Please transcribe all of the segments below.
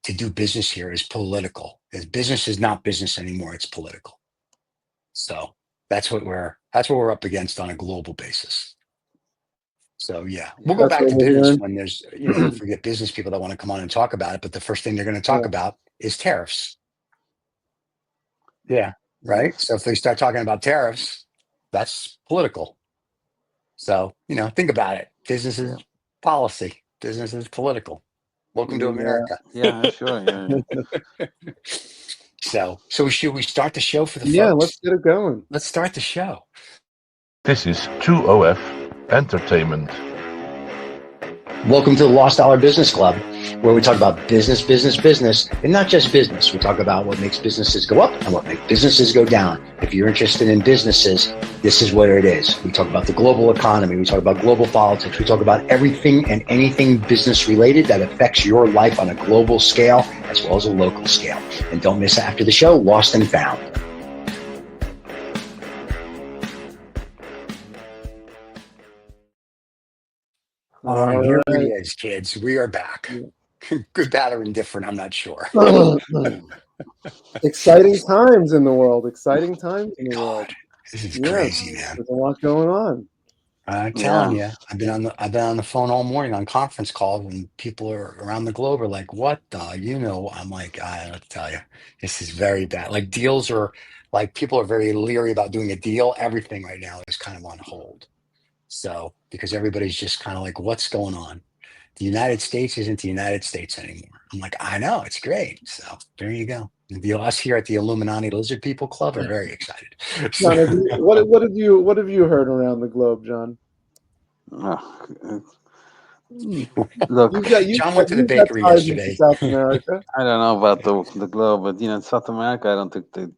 to do business here is political. Business is not business anymore; it's political. So that's what we're up against on a global basis. So yeah, we'll go back to business when there's, if we get business people that want to come on and talk about it. But the first thing they're going to talk about is tariffs. Yeah, right. So if they start talking about tariffs, that's political. So think about it. Business is policy. Business is political. Welcome to America. Yeah, sure. Yeah. So should we start the show for the folks? Yeah, let's get it going. Let's start the show. This is 2OF Entertainment. Welcome to the Lost Dollar Business Club, where we talk about business, and not just business. We talk about what makes businesses go up and what makes businesses go down. If you're interested in businesses, this is where it is. We talk about the global economy. We talk about global politics. We talk about everything and anything business related that affects your life on a global scale as well as a local scale. And don't miss after the show, Lost and Found. Here it is, kids. We are back. Good, bad, or indifferent, I'm not sure. Exciting times in the world. Exciting times in the world. This is crazy, man. There's a lot going on. I'm telling you, I've been on the phone all morning on conference calls, and people are around the globe are like, "What the?" I'm like, I don't tell you, this is very bad. Like deals are, like people are very leery about doing a deal. Everything right now is kind of on hold. So, because everybody's just kind of like, what's going on? The United States isn't the United States anymore. I'm like, I know, it's great. So there you go. Us here at the Illuminati Lizard People Club are very excited. John, what have you heard around the globe, John? Look, John went to the bakery yesterday. South America. I don't know about the globe, but in South America, I don't think they're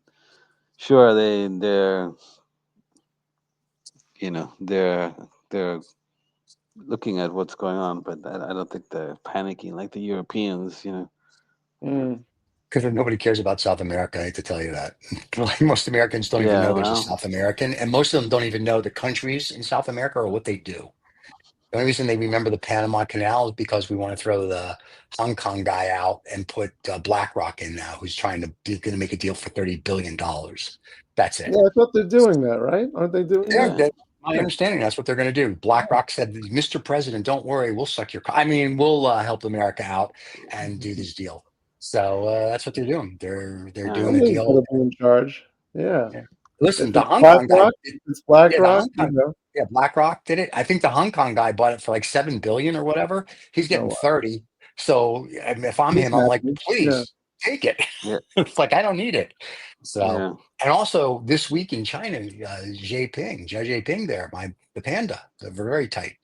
they're looking at what's going on, but I don't think they're panicking like the Europeans, Because nobody cares about South America, I hate to tell you that. Like most Americans don't even know there's a South American, and most of them don't even know the countries in South America or what they do. The only reason they remember the Panama Canal is because we want to throw the Hong Kong guy out and put BlackRock in now, who's going to make a deal for $30 billion. That's it. Yeah, I thought they're doing that, right? Aren't they doing that? My understanding, that's what they're going to do. BlackRock said, "Mr. President, don't worry, we'll suck your. We'll help America out and do this deal." So that's what they're doing. They're doing a deal. In charge. Yeah. Listen, the Hong Kong guy. It's BlackRock. Yeah, BlackRock did it. I think the Hong Kong guy bought it for like $7 billion or whatever. He's getting 30. So if I'm him, I'm like, please take it. Yeah. It's like I don't need it. So and also this week in China, Xi Jinping there, the panda, they're very tight.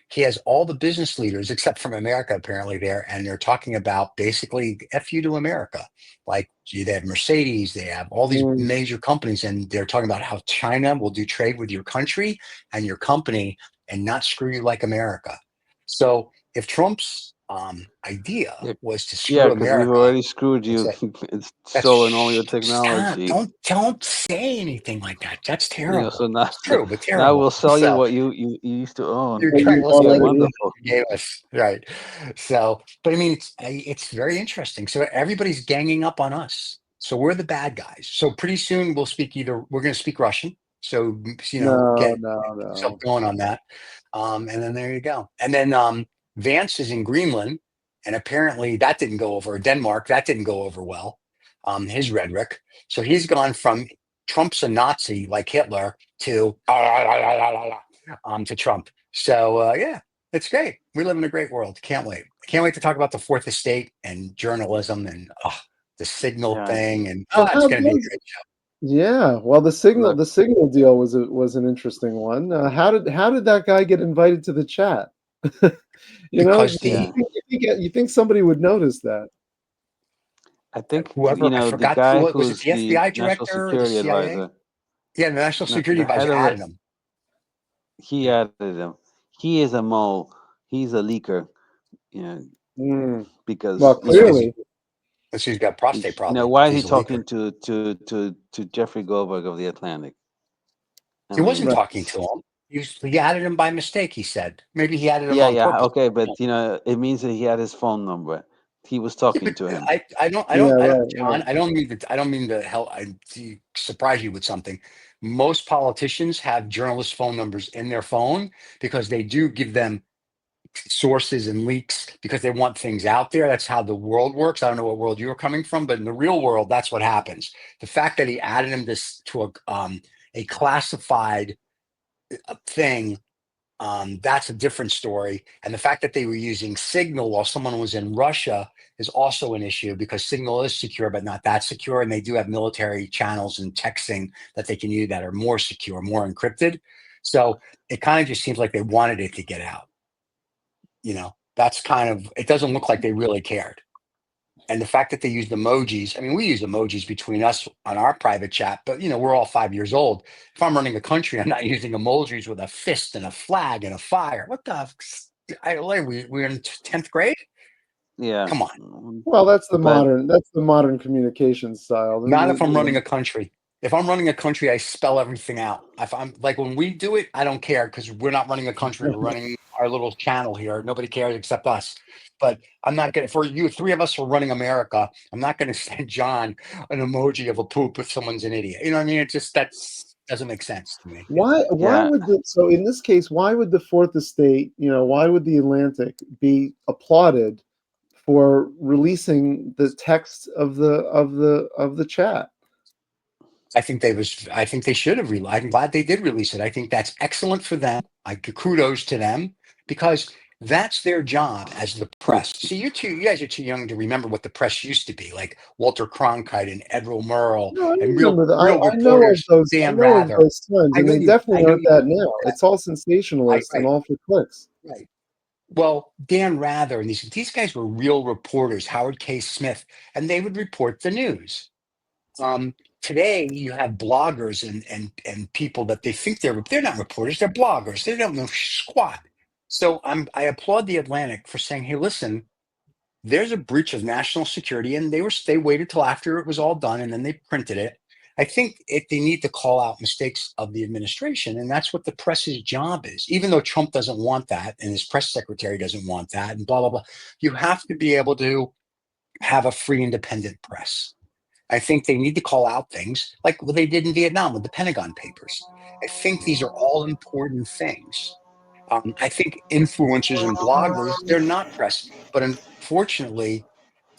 He has all the business leaders except from America apparently there, and they're talking about basically F you to America. Like they have Mercedes, they have all these major companies, and they're talking about how China will do trade with your country and your company and not screw you like America. So if Trump's idea was to screw America, we've already screwed you. It's stolen all your technology. Don't say anything like that. That's terrible. So now, it's true, but terrible. Now we'll sell you what you used to own. You're wonderful. Right. So, but I mean, it's very interesting. So everybody's ganging up on us. So we're the bad guys. So pretty soon we'll speak we're going to speak Russian. So get yourself going on that. And then there you go. And then Vance is in Greenland, and apparently that didn't go over. Denmark, that didn't go over well. His rhetoric. So he's gone from Trump's a Nazi like Hitler to Trump. So it's great. We live in a great world. Can't wait. Can't wait to talk about the fourth estate and journalism and the signal thing. And it's going to be a great show. Yeah, well, the signal deal was an interesting one. How did that guy get invited to the chat? You think somebody would notice that? I think whoever the guy was who's it the FBI director or the CIA? Advisor. Yeah, the National Security Advisor added him. He added him. He is a mole. He's a leaker. Because clearly. He's got prostate problems. Why is he talking to Jeffrey Goldberg of The Atlantic? He wasn't talking to him. He added him by mistake, he said. Maybe he added him on purpose. Okay, but it means that he had his phone number he was talking to him. I don't, Yeah, right, John, I don't mean to help, to surprise you with something. Most politicians have journalist phone numbers in their phone because they do give them sources and leaks because they want things out there. That's how the world works. I don't know what world you're coming from, but in the real world, that's what happens. The fact that he added him to a classified thing, that's a different story. And the fact that they were using Signal while someone was in Russia is also an issue because Signal is secure, but not that secure. And they do have military channels and texting that they can use that are more secure, more encrypted. So it kind of just seems like they wanted it to get out. That's kind of, it doesn't look like they really cared. And the fact that they used emojis, I mean, we use emojis between us on our private chat, but we're all 5 years old. If I'm running a country, I'm not using emojis with a fist and a flag and a fire. What the? We're in 10th grade? Yeah. Come on. Well, that's the modern communication style. Not if I'm running a country. If I'm running a country, I spell everything out. If I'm like when we do it, I don't care because we're not running a country. We're running our little channel here. Nobody cares except us. But I'm not gonna for you. Three of us are running America. I'm not gonna send John an emoji of a poop if someone's an idiot. You know what I mean? It just doesn't make sense to me. Why Yeah. would so in this case, why would the Fourth Estate, why would the Atlantic be applauded for releasing the text of the chat? I think they should have I'm glad they did release it. I think that's excellent for them. Kudos to them because that's their job as the press. See, you guys are too young to remember what the press used to be, like Walter Cronkite and Edward Murrow No, I and remember that. real I know of reporters, those. I Dan know of Rather. those times, I and know they you. I definitely know aren't you. that now. It's all sensationalist and Right, all for clicks. right. Well, Dan Rather and these guys were real reporters, Howard K. Smith, and they would report the news. Today you have bloggers and people that they think they're not reporters, they're bloggers. They don't know squat. So I applaud the Atlantic for saying, hey, listen, there's a breach of national security, and they waited till after it was all done and then they printed it. I think they need to call out mistakes of the administration, and that's what the press's job is. Even though Trump doesn't want that, and his press secretary doesn't want that, and blah blah blah, you have to be able to have a free, independent press. I think they need to call out things like what they did in Vietnam with the Pentagon Papers. I think these are all important things. I think influencers and bloggers, they're not press, but unfortunately,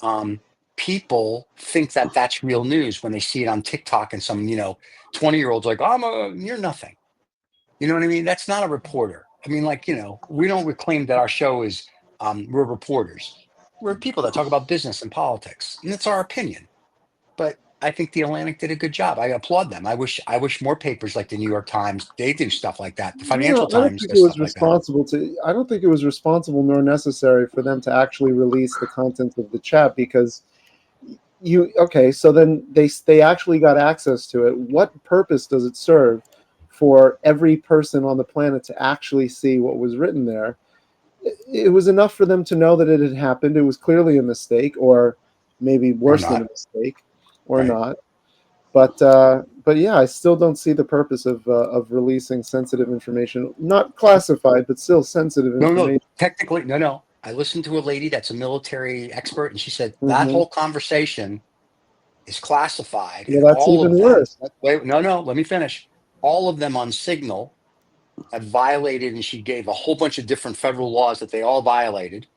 um, people think that that's real news when they see it on TikTok and some, 20-year-olds like, you're nothing. You know what I mean? That's not a reporter. I mean, like, we don't reclaim that our show is, we're reporters. We're people that talk about business and politics, and it's our opinion. But I think the Atlantic did a good job. I applaud them. I wish more papers like the New York Times, they do stuff like that. The Financial I don't Times think does it was stuff like that. responsible I don't think it was responsible nor necessary for them to actually release the contents of the chat because so then they actually got access to it. What purpose does it serve for every person on the planet to actually see what was written there? It was enough for them to know that it had happened. It was clearly a mistake, or maybe worse than a mistake, or Right. not. But yeah, I still don't see the purpose of releasing sensitive information, not classified, but still sensitive No, information. technically, no. I listened to a lady that's a military expert, and she said that Hmm. whole conversation is classified, and Well, that's all of even them. worse. Wait, no, let me finish. All of them on Signal have violated, and she gave a whole bunch of different federal laws that they all violated.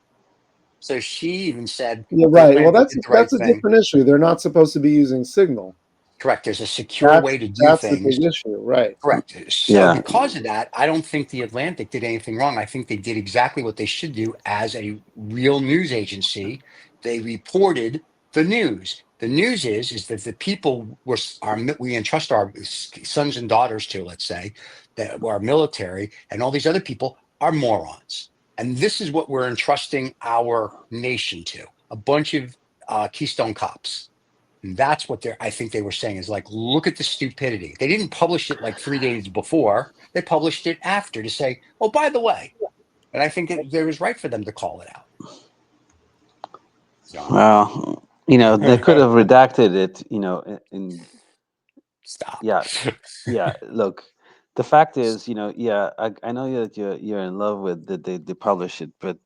So she even said Yeah, the right. Well, Atlantic did the right that's a thing. different issue. They're not supposed to be using Signal. Correct. There's a secure way to do That's the things. big issue, right? Correct. So Yeah. because of that, I don't think the Atlantic did anything wrong. I think they did exactly what they should do as a real news agency. They reported the news. The news is that the people we entrust our sons and daughters to, let's say, that are military, and all these other people are morons. And this is what we're entrusting our nation to: a bunch of Keystone cops. And that's what I think they were saying is like, look at the stupidity. They didn't publish it like 3 days before. They published it after to say, oh, by the way. And I think it was right for them to call it out. John. Well, they could have redacted it, in Stop. yeah. Look, the fact is, I know that you're in love with that they publish it, but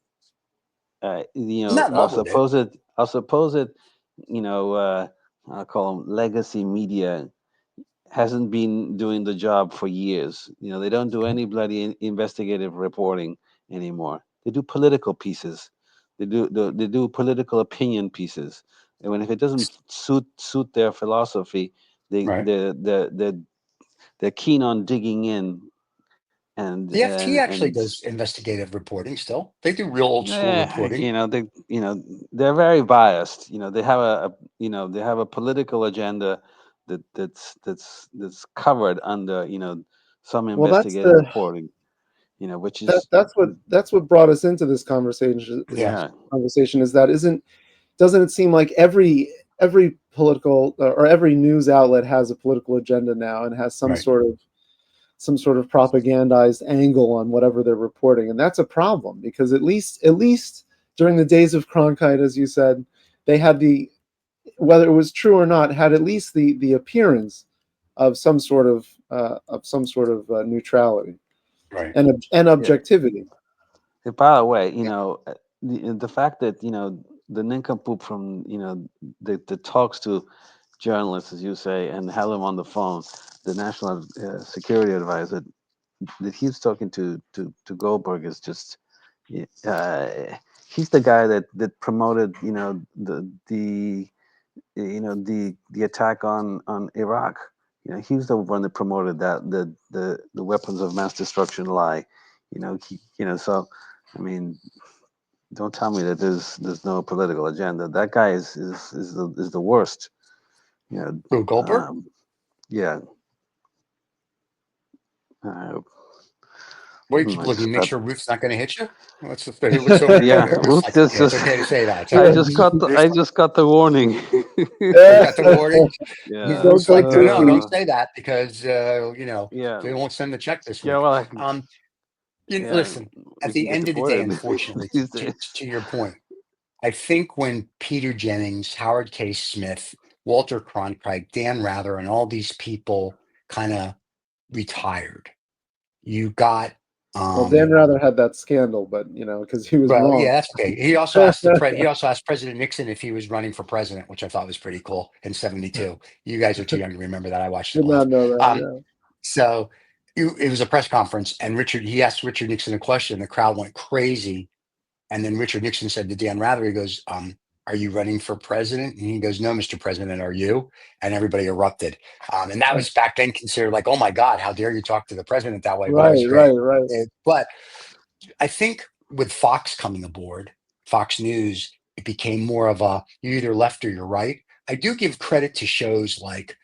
you I'm know, not in love with it. our supposed, I'll call them legacy media hasn't been doing the job for years. You know, they don't do any bloody investigative reporting anymore. They do political pieces. They do political opinion pieces. And when if it doesn't suit their philosophy, they Right. they're keen on digging in and The FT and actually and does investigative reporting still. They do real old school reporting. they're very biased. They have they have a political agenda that's covered under some Well, that's investigative the reporting. Which that is that's what brought us into this conversation. Yeah. Conversation is that doesn't it seem like every political or every news outlet has a political agenda now and has Right. some sort of propagandized angle on whatever they're reporting, and that's a problem because at least during the days of Cronkite, as you said, they had whether it was true or not, had at least the appearance of some sort of neutrality Right. and yeah. objectivity. By the way, the fact that the nincompoop from that talks to journalists, as you say, and have them on the phone, the national security advisor that he's talking to Goldberg is just he's the guy that promoted the attack on Iraq. He was the one that promoted that the weapons of mass destruction lie. So I mean, don't tell me that there's no political agenda. That guy is the worst. Who, Goldberg? Yeah. Uh, What do you keep I looking? just Make got sure Ruth's not going to hit you. Who looks over your yeah. shoulder? Ruth just Yeah, it's okay to say that. It's all I right. just got the warning. You got the warning. Yeah. Don't Ruth's go like, no, too no, don't deep. say that because Yeah. they won't send the check this Yeah. week. Well, yeah. Listen. At We can the get end of the day, deported unfortunately, these to, days. to your point, I think when Peter Jennings, Howard K. Smith, Walter Cronkite, Dan Rather, and all these people kind of retired, you got Well, Dan Rather had that scandal, but because he was well, wrong. yeah, that's okay. He also he also asked President Nixon if he was running for president, which I thought was pretty cool in '72. You guys are too young to remember that. I watched it Did live. not know Um, that. so it was a press conference, and he asked Richard Nixon a question. The crowd went crazy. And then Richard Nixon said to Dan Rather, he goes, are you running for president? And he goes, no, Mr. President, are you? And everybody erupted. And that was back then considered like, oh my God, how dare you talk to the president that way? But it was great. Right. But I think with Fox coming aboard, Fox News, it became more of a you're either left or you're right. I do give credit to shows like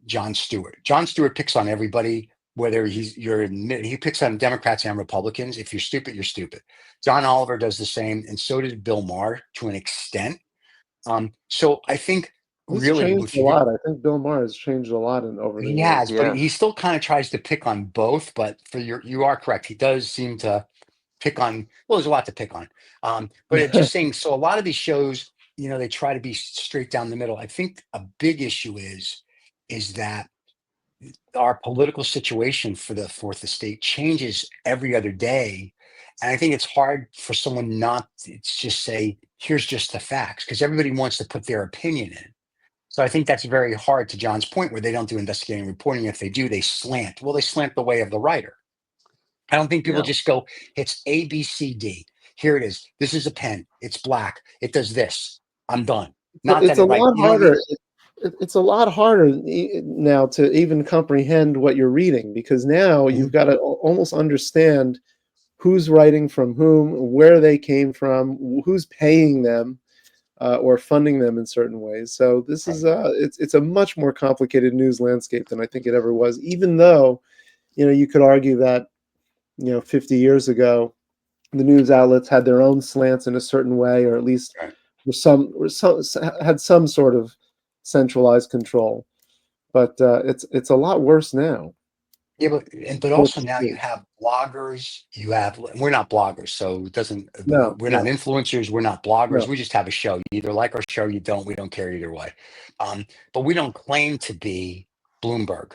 Jon Stewart. Jon Stewart picks on everybody, whether he picks on Democrats and Republicans. If you're stupid, you're stupid. John Oliver does the same, and so did Bill Maher to an extent. So I think He's really, changed a lot. I think Bill Maher has changed a lot over the he years. has, but Yeah. he still kind of tries to pick on both. But you are correct. He does seem to pick on, well, there's a lot to pick on. But just saying, so a lot of these shows, they try to be straight down the middle. I think a big issue is that our political situation for the fourth estate changes every other day. And I think it's hard for someone not to just say, here's just the facts, because everybody wants to put their opinion in. So I think that's very hard, to John's point, where they don't do investigating reporting. If they do, they slant. Well, they slant the way of the writer. I don't think people Yeah. just go, it's A, B, C, D. Here it is. This is a pen. It's black. It does this. I'm done. Not It's that a it like, lot harder. It's a lot harder now to even comprehend what you're reading, because now Mhm. you've got to almost understand who's writing from whom, where they came from, who's paying them, or funding them in certain ways. So this is it's a much more complicated news landscape than I think it ever was. Even though you could argue that 50 years ago the news outlets had their own slants in a certain way, or at least Right. had some sort of centralized control. But it's a lot worse now. Yeah, but also now you have bloggers. We're not bloggers, so it doesn't. No, We're not influencers. We're not bloggers. no. We just have a show. You either like our show, you don't. We don't care either way. But we don't claim to be Bloomberg.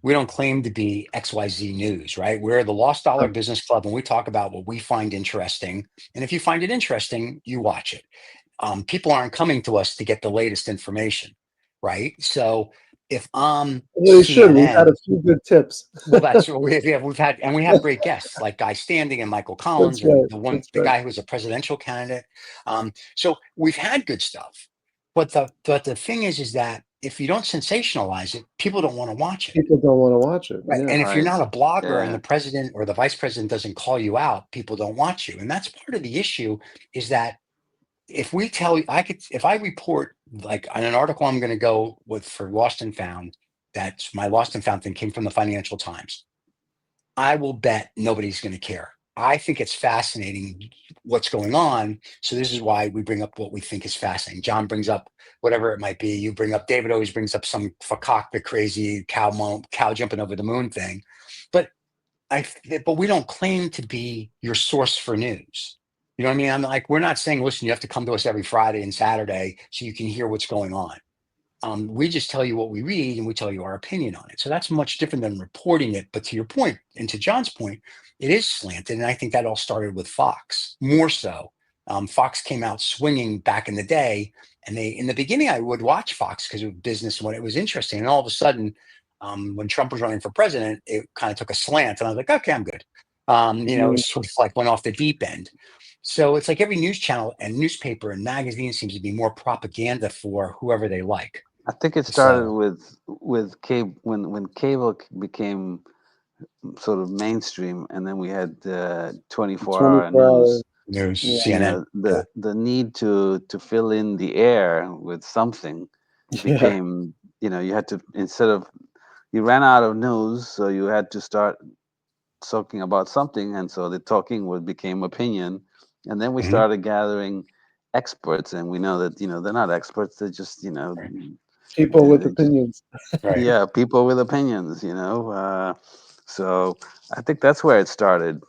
We don't claim to be XYZ News, right? We're the Lost Dollar Business Club, and we talk about what we find interesting. And if you find it interesting, you watch it. People aren't coming to us to get the latest information, right? So if I'm They should. We've had a CNN, few good tips. well, that's what we've had, and we have great guests like Guy Standing and Michael That's Collins, and right. That's the right. guy who was a presidential candidate. So we've had good stuff, but the thing is that if you don't sensationalize it, people don't want to watch it. People don't want to watch it. Right. Yeah. And if you're Right. not a blogger and Yeah. the president or the vice president doesn't call you out, people don't watch you. And that's part of the issue is that if we tell you, if I report like on an article I'm going to go with for Lost and Found, that's my Lost and Found thing came from the Financial Times. I will bet nobody's going to care. I think it's fascinating what's going on. So this is why we bring up what we think is fascinating. John brings up whatever it might be. You bring up, David always brings up some fakak, the crazy cow jumping over the moon thing. But but we don't claim to be your source for news. You know what I mean? I'm like, we're not saying, listen, you have to come to us every Friday and Saturday so you can hear what's going on. We just tell you what we read and we tell you our opinion on it. So that's much different than reporting it. But to your point, and to John's point, it is slanted. And I think that all started with Fox, more so. Fox came out swinging back in the day. And in the beginning, I would watch Fox because of business and when it was interesting. And all of a sudden, when Trump was running for president, it kind of took a slant. And I was like, okay, I'm good. It sort of like went off the deep end. So it's like every news channel and newspaper and magazine seems to be more propaganda for whoever they like. I think it started So with cable when cable became sort of mainstream, and then we had 24-hour 24 hours. news. news, Yeah. CNN. The need to fill in the air with something Yeah. became, you had to, instead of, you ran out of news, so you had to start talking about something, and so the talking became opinion, and then we Mhm. started gathering experts, and we know that they're not experts, they're just Right. People with they just, opinions. Right. yeah, people with opinions, so I think that's where it started,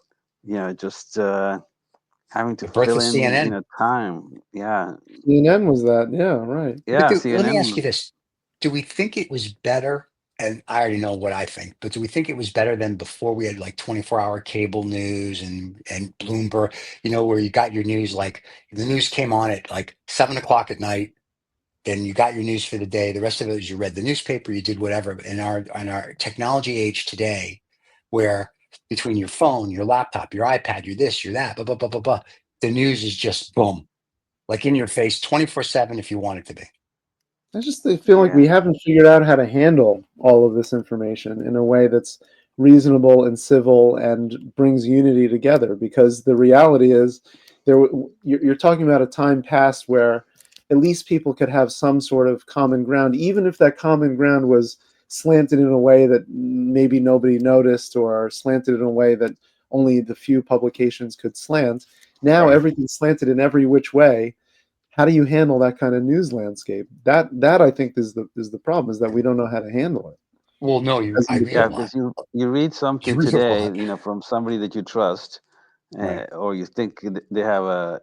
just having to The birth fill of in, CNN. time. Yeah, CNN was that. Yeah, right. But yeah, let me ask CNN. you this. Do we think it was better? And I already know what I think, but do we think it was better than before we had like 24-hour cable news and Bloomberg, where you got your news, like the news came on at like 7 o'clock at night, then you got your news for the day. The rest of it was you read the newspaper, you did whatever. In our technology age today, where between your phone, your laptop, your iPad, your this, your that, blah, blah, blah, blah, blah, the news is just boom, like in your face 24/7 if you want it to be. I feel like Yeah, we haven't figured out how to handle all of this information in a way that's reasonable and civil and brings unity together. Because the reality is, you're talking about a time past where at least people could have some sort of common ground, even if that common ground was slanted in a way that maybe nobody noticed, or slanted in a way that only the few publications could slant. Now Right. everything's slanted in every which way. How do you handle that kind of news landscape? That I think is the problem, is that we don't know how to handle it. Well, no, As I read a yeah, lot. because you read You something read a today, lot. from somebody that you trust, Right. or you think they have an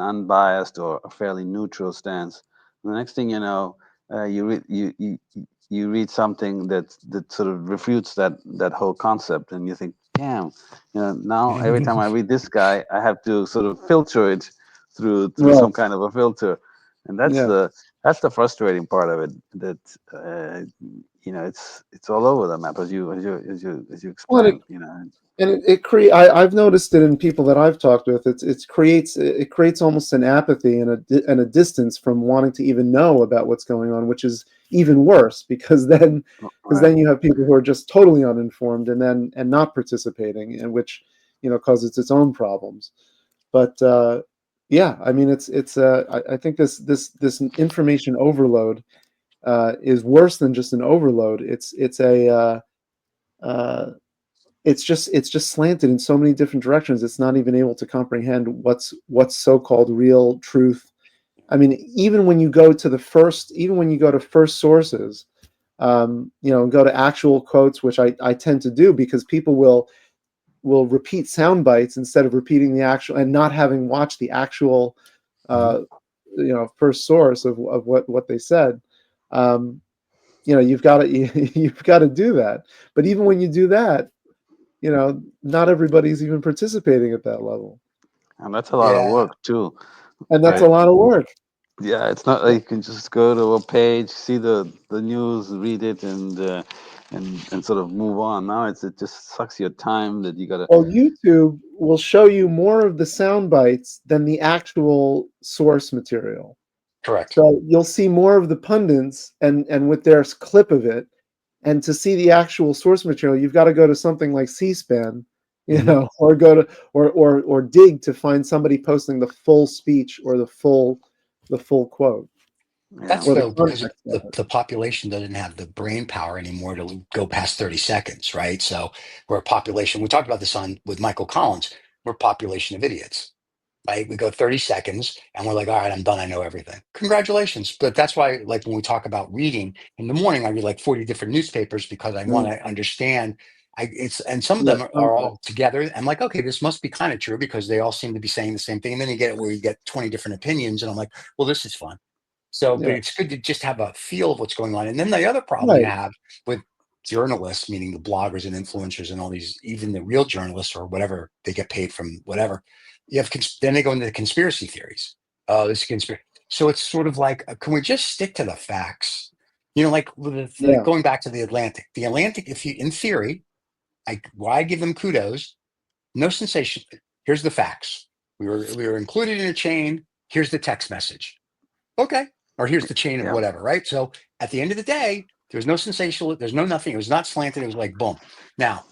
unbiased or a fairly neutral stance. And the next thing you know, you read something that sort of refutes that whole concept, and you think, damn, now every time I read this guy, I have to sort of filter it through Right. some kind of a filter, and Yeah. that's the frustrating part of it. That it's all over the map, as you Well, explained. I've noticed it in people that I've talked with. It creates almost an apathy and a distance from wanting to even know about what's going on, which is even worse, because then Right. you have people who are just totally uninformed and not participating, and which causes its own problems. But yeah, I mean, I think this information overload is worse than just an overload. Uh, it's just slanted in so many different directions. It's not even able to comprehend what's so-called real truth. I mean, even when you go to first sources, go to actual quotes, which I tend to do, because people will repeat sound bites instead of repeating the actual, and not having watched the actual Mhm. first source of what they said. Um, you've got to you've got to do that. But even when you do that, not everybody's even participating at that level, and that's a lot of work too. and that's a lot of work. Yeah, it's not like you can just go to a page, see the news, read it, and sort of move on. Now it just sucks your time that you gotta. Well, YouTube will show you more of the sound bites than the actual source material. Correct. So you'll see more of the pundits and with their clip of it, and to see the actual source material, you've got to go to something like C-SPAN, or go to or dig to find somebody posting the full speech or the full quote. That's Or the though because context of it. the population doesn't have the brain power anymore to go past 30 seconds, right? So we're a population. We talked about this with Michael Collins. We're a population of idiots, right? We go 30 seconds and we're like, all right, I'm done. I know everything. Congratulations. But that's why, like when we talk about reading in the morning, I read like 40 different newspapers because I want to understand. And some of them are all together. I'm like, okay, this must be kind of true because they all seem to be saying the same thing. And then you get it where you get 20 different opinions, and I'm like, well, this is fun. So, but it's good to just have a feel of what's going on. And then the other problem you have with journalists, meaning the bloggers and influencers and all these, even the real journalists or whatever, they get paid from whatever. You have then they go into the conspiracy theories. Oh, this is conspiracy. So it's sort of like, can we just stick to the facts? Like going back to the Atlantic. The Atlantic, if you, in theory, why give them kudos? No sensation. Here's the facts. We were included in a chain. Here's the text message. Okay. Or here's the chain of whatever, right? So at the end of the day, there's no sensational, there's no nothing. It was not slanted. It was like, boom. Now,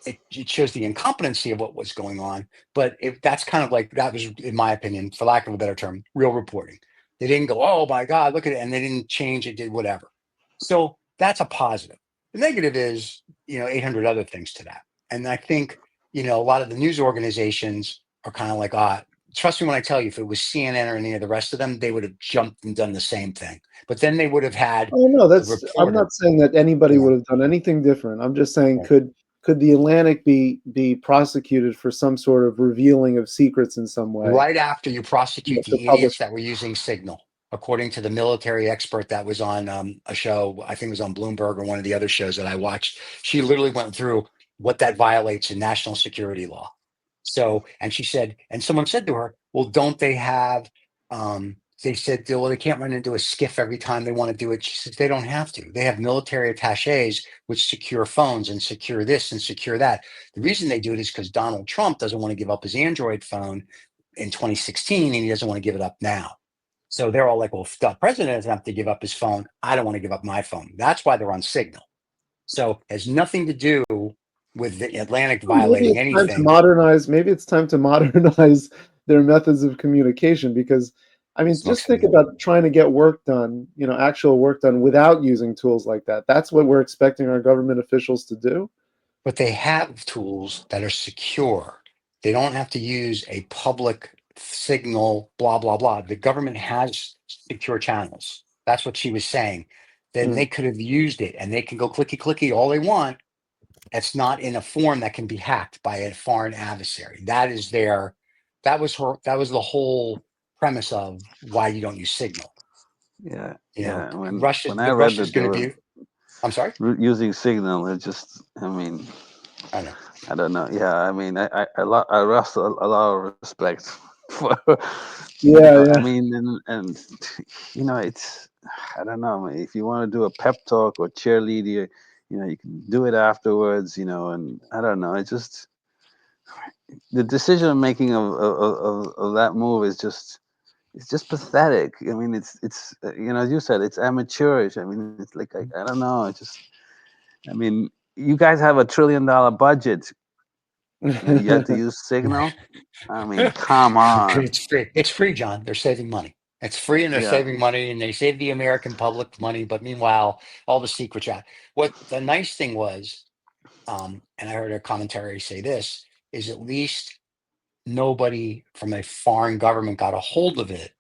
it shows the incompetency of what was going on, but that's kind of like, that was, in my opinion, for lack of a better term, real reporting. They didn't go, oh my God, look at it. And they didn't change it, did whatever. So that's a positive. The negative is, 800 other things to that. And I think, a lot of the news organizations are kind of like, trust me when I tell you, if it was CNN or any of the rest of them, they would have jumped and done the same thing. But then they would have had Oh no, the I'm reporter. not saying that anybody would have done anything different. I'm just saying, could the Atlantic be prosecuted for some sort of revealing of secrets in some way? Right after you prosecute the idiots that were using Signal, according to the military expert that was on a show, I think it was on Bloomberg or one of the other shows that I watched. She literally went through what that violates in national security law. So, and she said, and someone said to her, well, don't they have, they said, well, they can't run into a skiff every time they want to do it. She said, they don't have to. They have military attaches which secure phones and secure this and secure that. The reason they do it is because Donald Trump doesn't want to give up his Android phone in 2016 and he doesn't want to give it up now. So they're all like, well, if the president doesn't have to give up his phone, I don't want to give up my phone. That's why they're on Signal. So it has nothing to do with the Atlantic violating anything. Maybe it's time to modernize their methods of communication, because just think about trying to get work done, actual work done without using tools like that. That's what we're expecting our government officials to do. But they have tools that are secure. They don't have to use a public signal, blah, blah, blah. The government has secure channels. That's what she was saying. Then they could have used it and they can go clicky, clicky all they want. It's not in a form that can be hacked by a foreign adversary. That was the whole premise of why you don't use Signal. Russia's going to be, I'm sorry? Using Signal, it just, I know. I don't know. Yeah, I lost a lot of respect for. I mean, and it's, I don't know. If you want to do a pep talk or cheerlead, you can do it afterwards. And I don't know. It's just the decision making of that move is just. It's just pathetic. I mean, it's as you said, it's amateurish. I mean, it's like I don't know. It just. I mean, you guys have $1 trillion budget. And you have to use Signal. I mean, come on. It's free. It's free, John. They're saving money. It's free, and they're saving money, and they save the American public money. But meanwhile, all the secrets out. What the nice thing was, and I heard a commentary say this, is at least nobody from a foreign government got a hold of it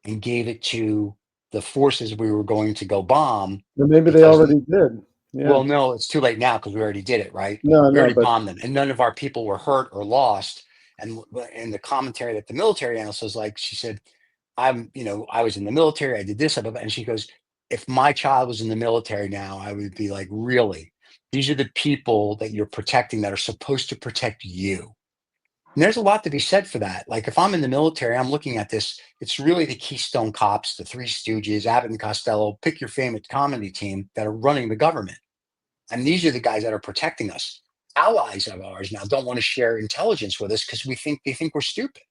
and gave it to the forces we were going to go bomb. Well, maybe they already did. Yeah. Well, no, it's too late now because we already did it, right? No, we already bombed them, and none of our people were hurt or lost. And in the commentary that the military analyst was like, she said, I was in the military, I did this, and she goes, if my child was in the military now, I would be like, really? These are the people that you're protecting that are supposed to protect you. And there's a lot to be said for that. Like if I'm in the military, I'm looking at this, it's really the Keystone Cops, the Three Stooges, Abbott and Costello, pick your favorite comedy team that are running the government. And these are the guys that are protecting us. Allies of ours now don't want to share intelligence with us because they think we're stupid.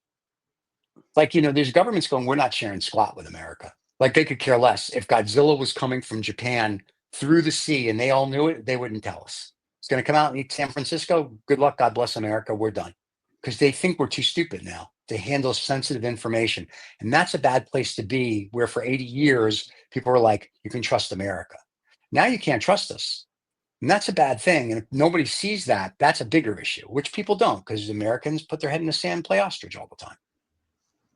Like, there's governments going, we're not sharing squat with America. Like they could care less. If Godzilla was coming from Japan through the sea and they all knew it, they wouldn't tell us. It's going to come out and eat San Francisco. Good luck. God bless America. We're done. Because they think we're too stupid now to handle sensitive information. And that's a bad place to be, where for 80 years, people were like, you can trust America. Now you can't trust us. And that's a bad thing. And if nobody sees that, that's a bigger issue, which people don't, because Americans put their head in the sand and play ostrich all the time.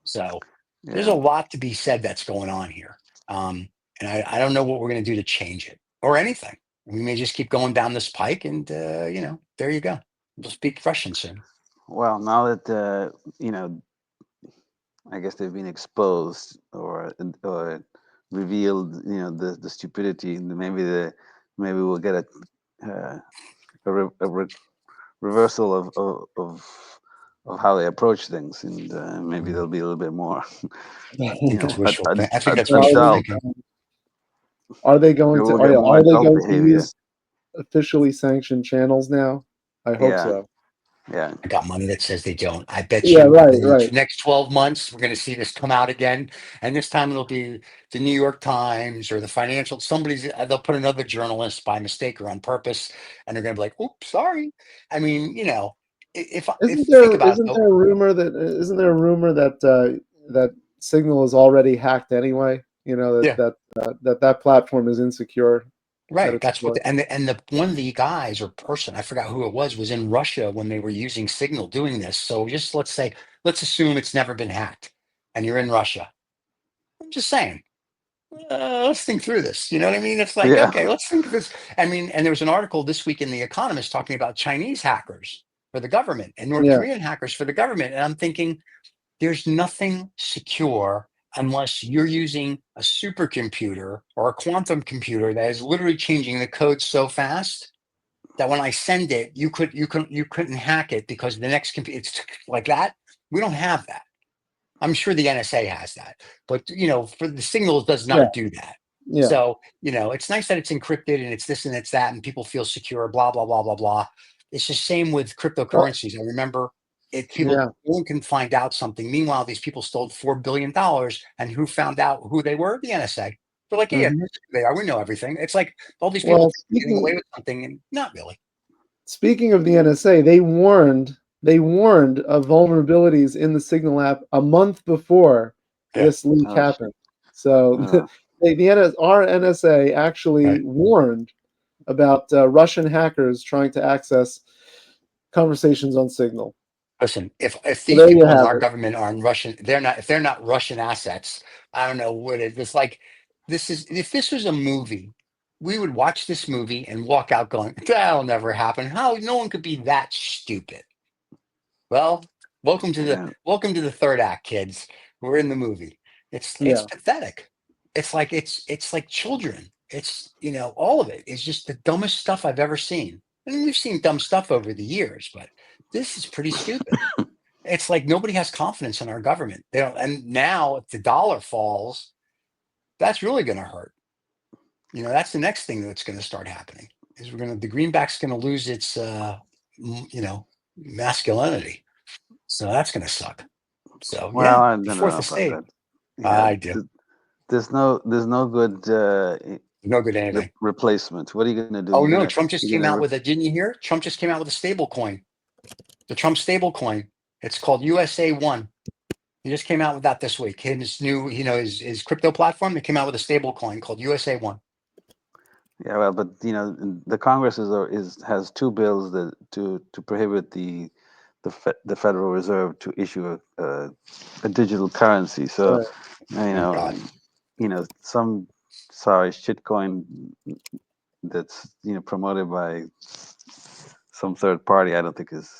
So there's a lot to be said that's going on here. And I don't know what we're going to do to change it or anything. We may just keep going down this pike and, there you go. We'll speak Russian soon. Well, now that, I guess they've been exposed or revealed, the stupidity, maybe we'll get a reversal of how they approach things, and maybe there'll be a little bit more. That's wishful thinking. I think that's adult, wishful thinking. Are they going to? we'll get more Are they adult going to behavior. use officially sanctioned channels now? I hope so. Yeah. I got money that says they don't. I bet Yeah, you right, in the right. next 12 months, we're going to see this come out again. And this time it'll be the New York Times or the financial, they'll put another journalist by mistake or on purpose. And they're going to be like, oops, sorry. I mean, if think about it, isn't there a rumor that that Signal is already hacked anyway? yeah. That platform is insecure. Right. That's what, and one of the guys or person, I forgot who it was in Russia when they were using Signal doing this. So just let's assume it's never been hacked and you're in Russia. I'm just saying, let's think through this. You know what I mean? It's like, okay, let's think of this. I mean, and there was an article this week in The Economist talking about Chinese hackers for the government and North Korean hackers for the government. And I'm thinking, there's nothing secure unless you're using a supercomputer or a quantum computer that is literally changing the code so fast that when I send it, you couldn't hack it because the next computer, it's like that. We don't have that. I'm sure the NSA has that, but for the Signal does not do that. Yeah. So it's nice that it's encrypted and it's this and it's that, and people feel secure. Blah blah blah blah blah. It's the same with cryptocurrencies. I remember no one can find out something. Meanwhile, these people stole $4 billion, and who found out who they were? The NSA. They're like, yeah, they are. We know everything. It's like all these people getting away with something, and not really. Speaking of the NSA, they warned of vulnerabilities in the Signal app a month before this leak happened. So our NSA actually warned about Russian hackers trying to access conversations on Signal. Listen, if these people in our government are Russian, if they're not Russian assets, I don't know what it is. It's like if this was a movie, we would watch this movie and walk out going, that'll never happen. How no one could be that stupid. Well, welcome to the third act, kids. We're in the movie. It's pathetic. It's like children. It's all of it is just the dumbest stuff I've ever seen. And we've seen dumb stuff over the years, but this is pretty stupid. It's like nobody has confidence in our government. They don't, and now if the dollar falls, that's really going to hurt. That's the next thing that's going to start happening. Is the greenback's going to lose its masculinity. So that's going to suck. So I don't know fourth about estate. that. I do. There's no good no good anything replacement. What are you going to do? Oh no! Trump just came out with it. Didn't you hear? Trump just came out with a stable coin. The Trump stable coin. It's called USA1. He just came out with that this week. His new, his crypto platform. They came out with a stable coin called USA1. Yeah, well, but the Congress has two bills that to prohibit the Federal Reserve to issue a digital currency. So some shitcoin that's promoted by some third party, I don't think is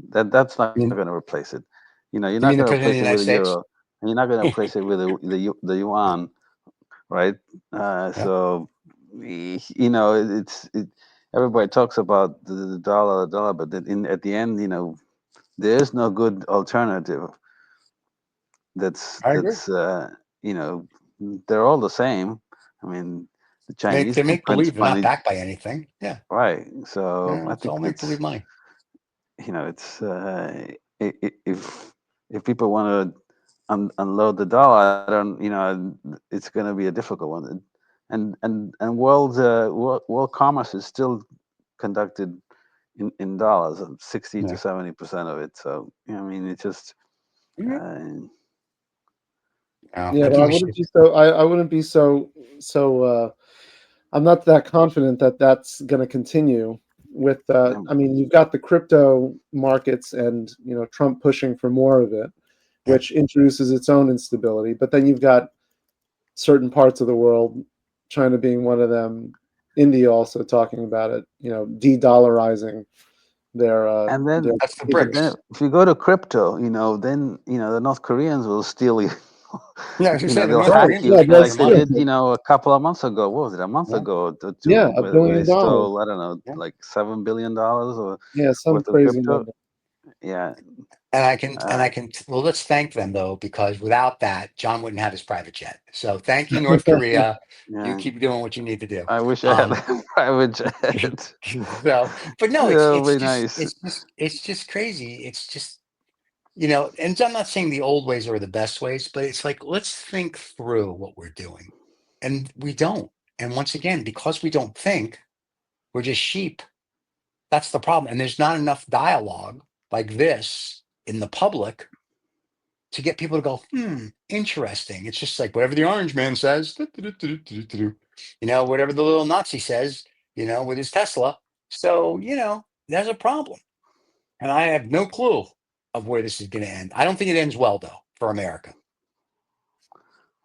that's not going to replace it. You're not going to replace it with a euro, and you're not going to replace it with the yuan right? So everybody talks about the dollar, but at the end, there is no good alternative. I agree. That's they're all the same. I mean, the Chinese They make print believe they're not money, backed by anything. Yeah, right? So yeah, I it's think all make believe money. it's if people want to unload the dollar, I don't, it's going to be a difficult one. And world commerce is still conducted in dollars, 60 to Yeah. 70% of it. So I mean, it's just Mhm. uh, Yeah, I but think we should. I wouldn't be so I'm not that confident that that's going to continue with I mean, you've got the crypto markets and, Trump pushing for more of it, Yeah. which introduces its own instability, but then you've got certain parts of the world, China being one of them, India also talking about it, de-dollarizing and their then, That's the but then BRICS. if you go to crypto, then the North Koreans will steal you. Yeah, as you say, the They'll North right. hack Koreans will you Yeah, steal all like your that's they true. money. did, a couple of months ago. What was it? A month Yeah, ago or two, Yeah, $1 where they billion. stole, I don't know, yeah. like $7 billion or Yeah, some worth of crazy crypto. number. Yeah. And I can. Well, let's thank them though, because without that, John wouldn't have his private jet. So thank you, North Korea. You Yeah. keep doing what you need to do. I wish I had Um, a private jet. so, but no, That would be nice. it's just crazy. It's just and I'm not saying the old ways are the best ways, but it's like let's think through what we're doing, and we don't. And once again, because we don't think, we're just sheep. That's the problem. And there's not enough dialogue like this in the public to get people to go, interesting. It's just like whatever the orange man says, whatever the little Nazi says, with his Tesla. So, there's a problem. And I have no clue of where this is going to end. I don't think it ends well, though, for America.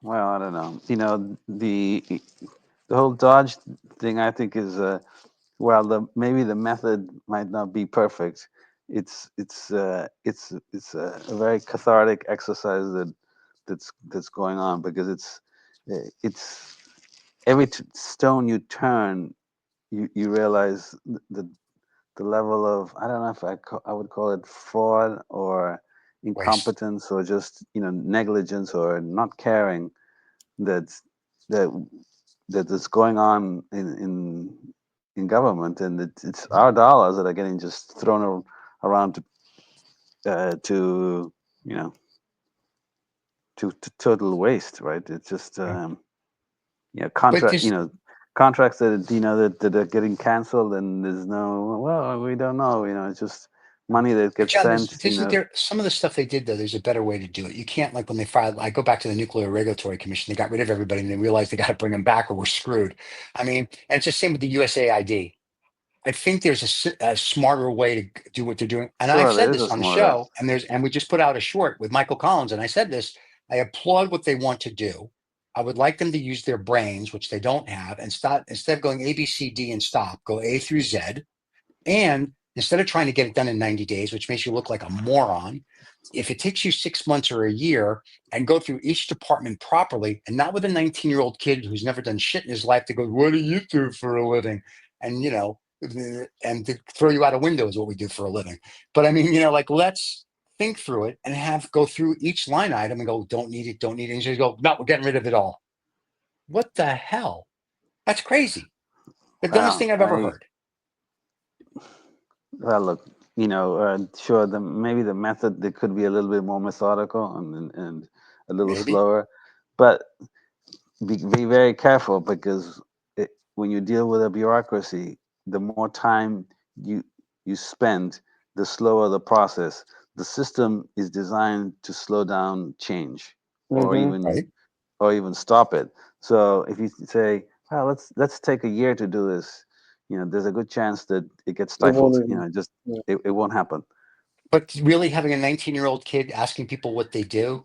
Well, I don't know. The whole Dodge thing, I think, is well, maybe the method might not be perfect. It's a very cathartic exercise that's going on, because it's every stone you turn, you realize the level of, I don't know if I would call it fraud or Waste. incompetence or just negligence or not caring that's that that is going on in government, and it's our dollars that are getting just thrown around to you know to total waste, right? It's just Yeah. But contract there's contracts that are getting canceled, and there's no, well, we don't know, it's just money that But gets John, sent. isn't there some of the stuff they did though? There's a better way to do it. You can't like when they filed. I go back to the Nuclear Regulatory Commission. They got rid of everybody, and they realized they got to bring them back, or we're screwed. I mean, and it's the same with the USAID. I think there's a smarter way to do what they're doing. And I've Sure, there said is this a on the smarter. show, and we just put out a short with Michael Collins, and I said this. I applaud what they want to do. I would like them to use their brains, which they don't have, and stop instead of going A, B, C, D, and stop, go A through Z. And instead of trying to get it done in 90 days, which makes you look like a moron, if it takes you 6 months or a year and go through each department properly, and not with a 19-year-old kid who's never done shit in his life to go, what do you do for a living? And, and to throw you out a window is what we do for a living. But I mean, like let's think through it and go through each line item and go, don't need it, don't need it. And just go, no, we're getting rid of it all. What the hell? That's crazy. The dumbest Well, thing I've ever heard. Look, sure, maybe the method, they could be a little bit more methodical and a little Maybe. slower, but be very careful, because when you deal with a bureaucracy, the more time you spend, the slower the process. The system is designed to slow down change, or even Right. stop it. So if you say, "Well, let's take a year to do this," there's a good chance that it gets It won't stifled. even. Just Yeah. it won't happen. But really having a 19-year-old kid asking people what they do,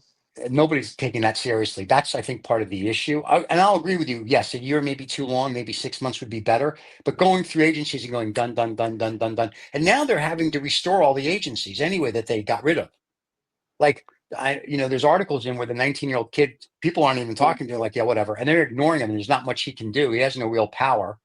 nobody's taking that seriously. That's, I think, part of the issue. And I'll agree with you. Yes, a year may be too long. Maybe 6 months would be better. But going through agencies and going done, done, done, done, done, done. And now they're having to restore all the agencies anyway that they got rid of. Like there's articles in where the 19-year-old kid, people aren't even talking to, like, yeah, whatever, and they're ignoring him. And there's not much he can do. He has no real power.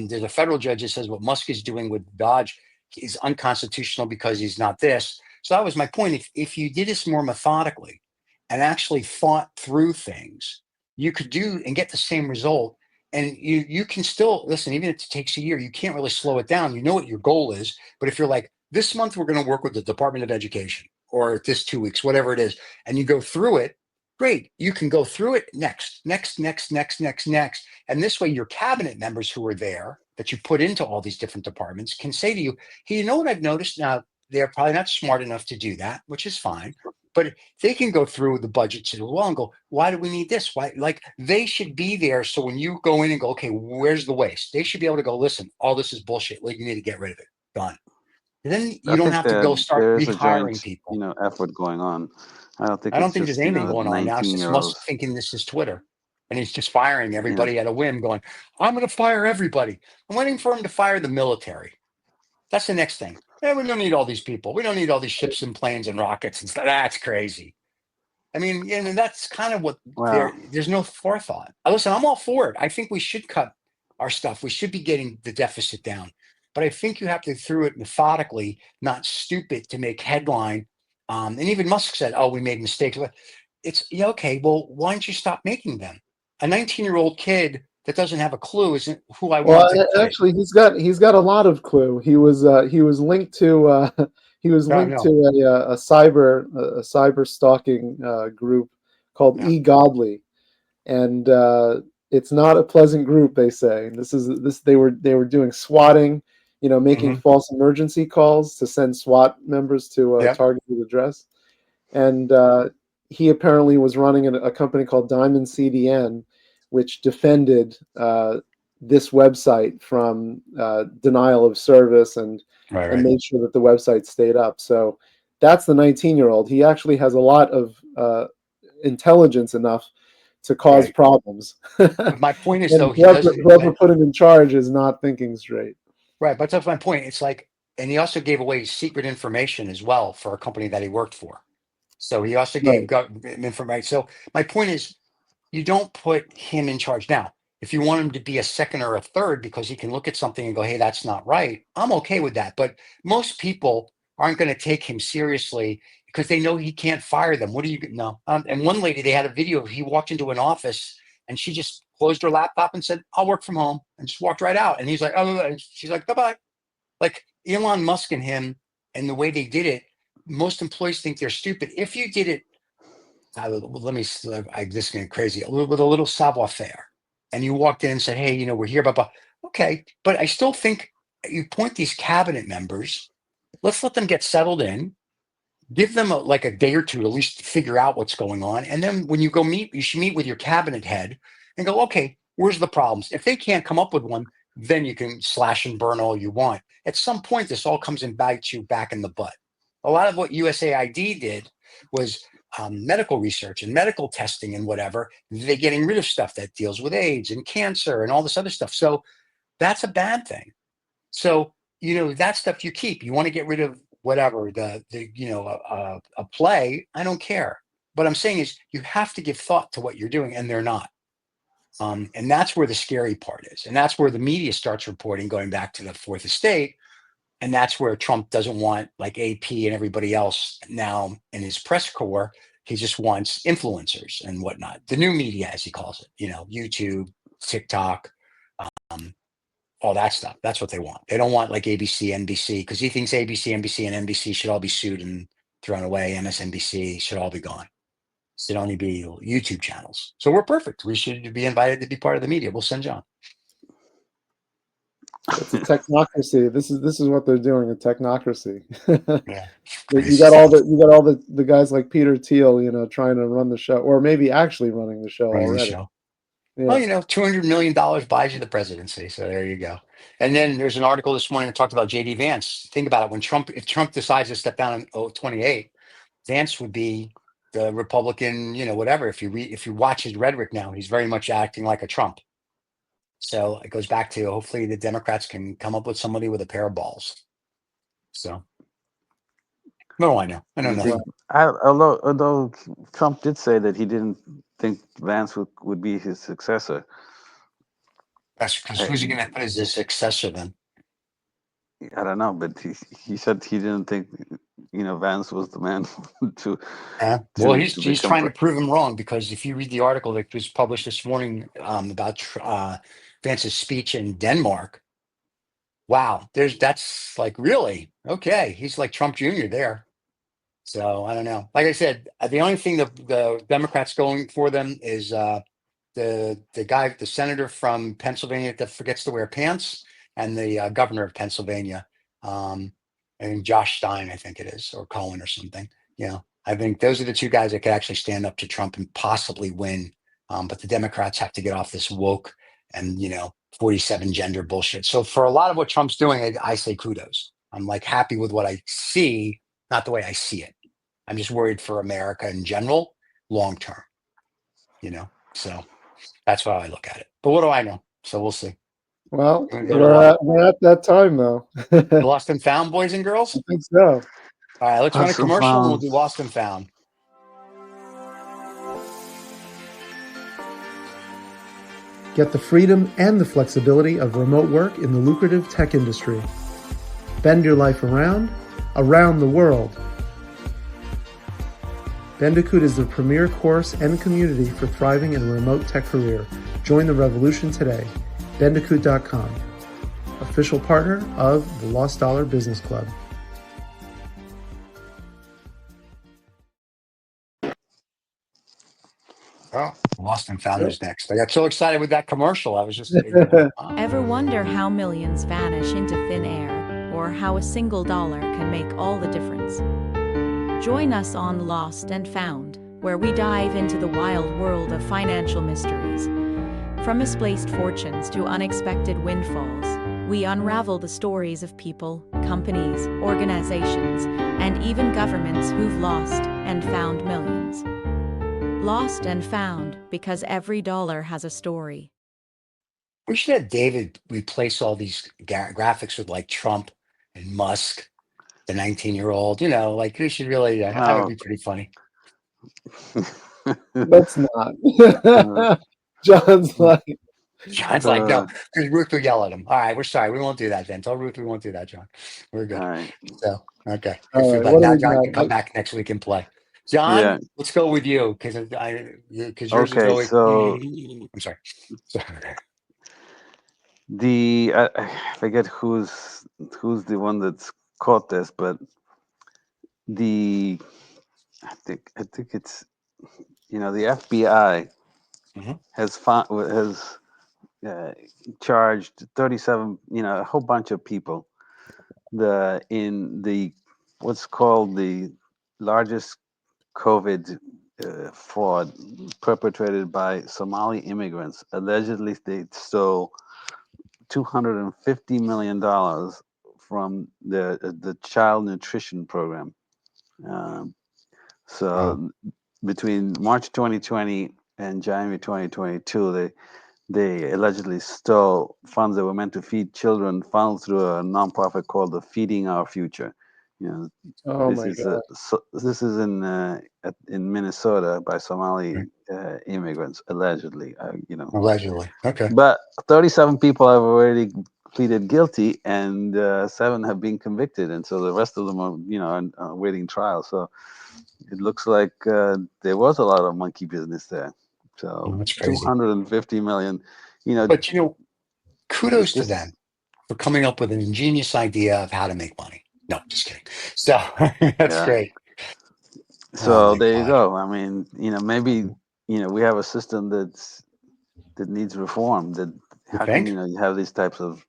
There's a federal judge that says what Musk is doing with Dodge is unconstitutional because he's not this. So that was my point. If you did this more methodically and actually thought through things, you could do and get the same result. And you can still listen, even if it takes a year, you can't really slow it down. You know what your goal is. But if you're like, this month we're going to work with the Department of Education, or this 2 weeks, whatever it is, and you go through it, great. You can go through it next. And this way your cabinet members who are there that you put into all these different departments can say to you, hey, you know what I've noticed? Now, they're probably not smart enough to do that, which is fine. But they can go through the budgets as well and go, why do we need this? Why? Like, they should be there. So when you go in and go, okay, where's the waste? They should be able to go, listen, all this is bullshit. Like, you need to get rid of it. Done. And then I you don't think have to go start there is a rehiring joint, people. effort going on. I don't think I don't it's think there's just, anything going on now. It's just Musk 19-year-olds. thinking this is Twitter. And he's just firing Yeah. everybody at a whim, going, I'm going to fire everybody. I'm waiting for him to fire the military. That's the next thing. Yeah, we don't need all these people. We don't need all these ships and planes and rockets and stuff. That's crazy. I mean, and that's kind of what Wow. there's no forethought. Listen, I'm all for it. I think we should cut our stuff. We should be getting the deficit down. But I think you have to through it methodically, not stupid to make headline. And even Musk said, oh, we made mistakes. It's okay. Well, why don't you stop making them? A 19-year-old kid that doesn't have a clue isn't who I Well, want to put it. actually, he's got a lot of clue. He was linked to he was No, linked no. to a cyber stalking group called Yeah. eGodly, and it's not a pleasant group. They say this they were doing swatting, making Mm-hmm. false emergency calls to send SWAT members to a Yep. targeted address, and he apparently was running a company called Diamond CDN, which defended this website from denial of service and Right. made sure that the website stayed up. So that's the 19-year-old. He actually has a lot of intelligence enough to cause Right. problems. But my point is, And though, he does. whoever put him in charge is not thinking straight. Right, but that's my point. It's like, and he also gave away secret information as well for a company that he worked for. So he also gave Right. information. So my point is, you don't put him in charge. Now, if you want him to be a second or a third because he can look at something and go, hey, that's not right, I'm okay with that. But most people aren't going to take him seriously because they know he can't fire them. What do you know? And one lady, they had a video of he walked into an office and she just closed her laptop and said, I'll work from home, and just walked right out. And he's like, oh, and she's like, bye-bye. Like Elon Musk and him and the way they did it, most employees think they're stupid. If you did it, let me, this is getting crazy, with a little savoir faire, and you walked in and said, hey, we're here, blah. Okay, but I still think you point these cabinet members, let's let them get settled in, give them like a day or two to at least figure out what's going on. And then when you go meet, you should meet with your cabinet head and go, okay, where's the problems? If they can't come up with one, then you can slash and burn all you want. At some point, this all comes and bites you back in the butt. A lot of what USAID did was medical research and medical testing and whatever. They're getting rid of stuff that deals with AIDS and cancer and all this other stuff. So that's a bad thing. So, that stuff you keep. You want to get rid of whatever, a play, I don't care. What I'm saying is you have to give thought to what you're doing, and they're not. And that's where the scary part is. And that's where the media starts reporting, going back to the fourth estate. And that's where Trump doesn't want, like, AP and everybody else now in his press corps. He just wants influencers and whatnot. The new media, as he calls it, YouTube, TikTok, all that stuff. That's what they want. They don't want like ABC, NBC, because he thinks ABC, NBC, and NBC should all be sued and thrown away. MSNBC should all be gone. Should only be YouTube channels. So we're perfect. We should be invited to be part of the media. We'll send John. It's a technocracy. This is what they're doing, a technocracy. Yeah. You got all the guys like Peter Thiel, trying to run the show, or maybe actually running the show Running the already. show. Yeah. Well, $200 million buys you the presidency. So there you go. And then there's an article this morning that talked about JD Vance. Think about it. If Trump decides to step down in 28, Vance would be the Republican, whatever. If you watch his rhetoric now, he's very much acting like a Trump. So it goes back to, hopefully the Democrats can come up with somebody with a pair of balls. So No, I know. I know You nothing. think, although Trump did say that he didn't think Vance would be his successor. That's because who's he going to put as his successor then? I don't know, but he said he didn't think Vance was the man to Well, he's become trying to prove him wrong, because if you read the article that was published this morning about Vance's speech in Denmark, wow, that's like, really okay. He's like Trump Jr. there. So I don't know. Like I said, the only thing the Democrats going for them is the senator from Pennsylvania that forgets to wear pants, and the governor of Pennsylvania, um, and Josh Stein, I think it is, or Cohen or something. I think those are the two guys that could actually stand up to Trump and possibly win. But the Democrats have to get off this woke and 47 gender bullshit. So for a lot of what Trump's doing, I say kudos. I'm like happy with what I see, not the way I see it. I'm just worried for America in general, long term. So that's how I look at it. But what do I know? So we'll see. Well, We're gonna go to we're at that time though. the Lost and Found, boys and girls. I think so. All right, let's run a Lost and commercial and we'll Found. do Lost and Found. Get the freedom and the flexibility of remote work in the lucrative tech industry. Bend your life around the world. Bandicoot is the premier course and community for thriving in a remote tech career. Join the revolution today. Bandicoot.com, official partner of the Lost Dollar Business Club. Oh, Lost and Found is next. I got so excited with that commercial. I was just Ever wonder how millions vanish into thin air, or how a single dollar can make all the difference? Join us on Lost and Found, where we dive into the wild world of financial mysteries. From misplaced fortunes to unexpected windfalls, we unravel the stories of people, companies, organizations, and even governments who've lost and found millions. Lost and Found, because every dollar has a story. We should have David replace all these graphics with like Trump and Musk, the 19-year-old. Like we should really. That would be pretty funny. Let's not. John's like, John's like, no, because Ruth will yell at him. All right, we're sorry. We won't do that then. Tell Ruth we won't do that, John. We're good. All right. So, okay. all right, Now what John do can come back next week and play. John, Yeah. let's go with you, because yours is Okay, always. so I'm sorry. I forget who's the one that's caught this, but I think it's the FBI Mhm. has charged 37, a whole bunch of people in the what's called the largest COVID fraud perpetrated by Somali immigrants. Allegedly, they stole $250 million from the child nutrition program. So between March 2020 and January 2022, they allegedly stole funds that were meant to feed children, funneled through a nonprofit called the Feeding Our Future. Oh This my is God. this is in Minnesota by Somali immigrants, allegedly. Allegedly. Okay. But 37 people have already pleaded guilty, and 7 have been convicted, and so the rest of them are waiting trial. So it looks like there was a lot of monkey business there. So That's crazy. 250 million. But kudos to this, them for coming up with an ingenious idea of how to make money. No, just kidding. So that's great. Oh So my there you God. go. I mean, maybe we have a system that needs reform. That You how can think? you have these types of